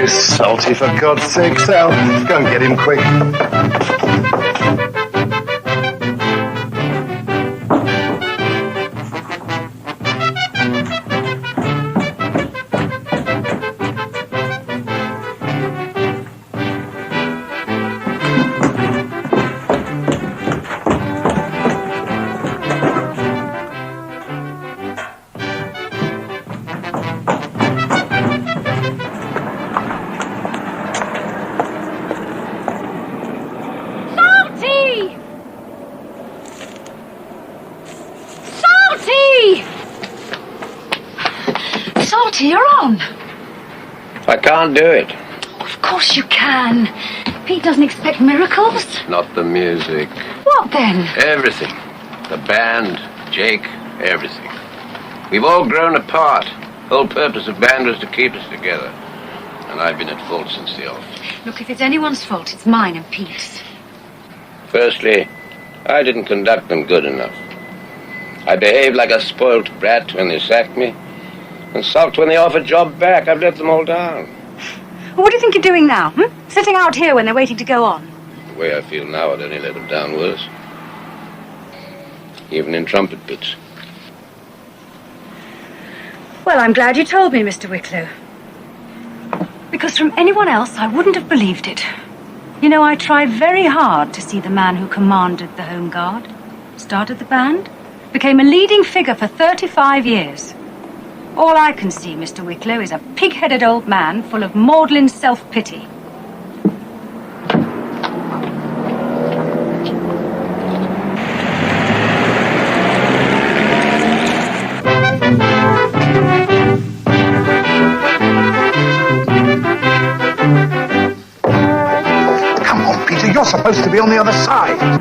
Salty, for God's sake, Sal. Go and get him quick. Salty, you're on. I can't do it. Of course you can. Pete doesn't expect miracles. Not the music. What then? Everything. The band, Jake, everything. We've all grown apart. The whole purpose of band was to keep us together. And I've been at fault since the off. Look, if it's anyone's fault, it's mine and Pete's. Firstly, I didn't conduct them good enough. I behaved like a spoilt brat when they sacked me, and sulked when they offered job back. I've let them all down. Well, what do you think you're doing now? Sitting out here when they're waiting to go on? The way I feel now, I'd only let them down worse. Even in trumpet pits. Well, I'm glad you told me, Mr. Wicklow. Because from anyone else, I wouldn't have believed it. You know, I tried very hard to see the man who commanded the Home Guard, started the band, became a leading figure for 35 years. All I can see, Mr. Wicklow, is a pig-headed old man full of maudlin self-pity. Come on, Peter, you're supposed to be on the other side.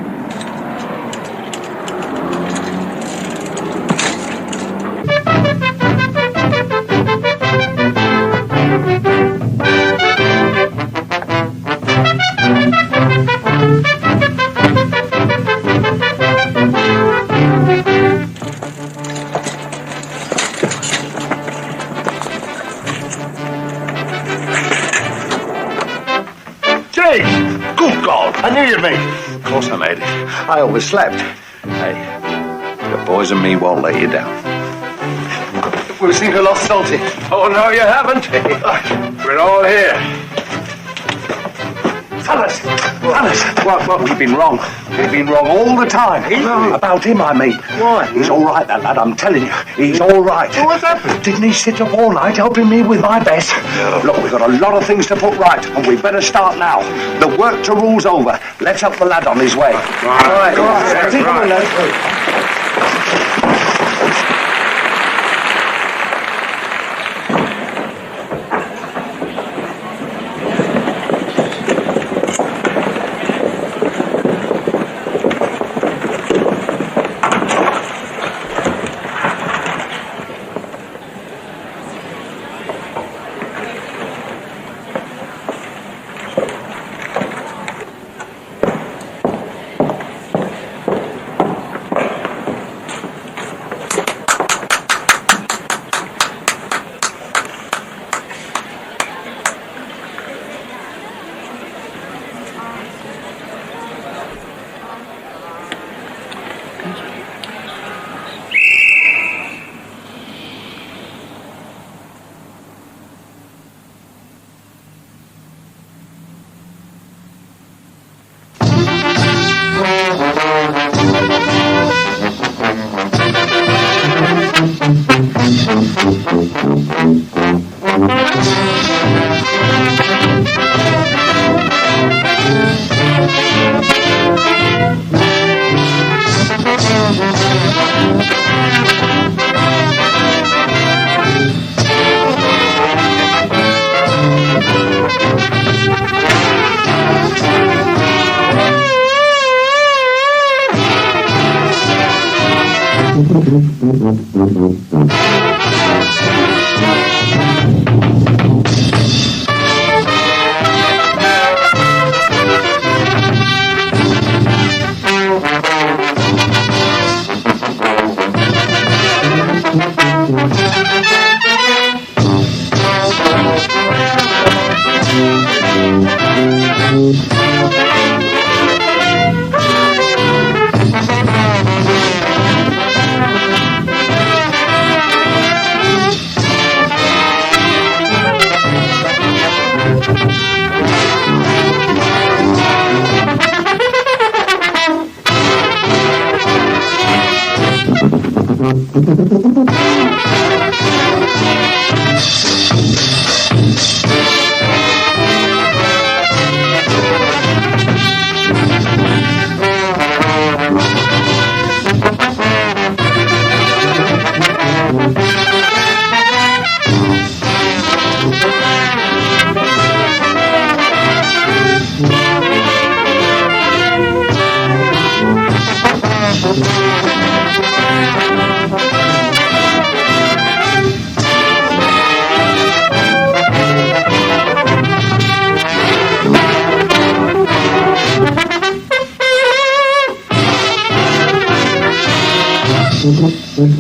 Good God, I knew you'd make it. Of course I made it. I overslept. Hey, the boys and me won't let you down. We seem to have lost Salty. Oh, no, you haven't. We're all here. Fellas, what? We've been wrong. We've been wrong all the time. About him, I mean. Why? He's all right, that lad, I'm telling you. He's all right. Well, what's happened? Didn't he sit up all night helping me with my best? No. Look, we've got a lot of things to put right, and we better start now. The work to rule's over. Let's help the lad on his way. Right. Come on, lad.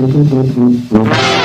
Thank you.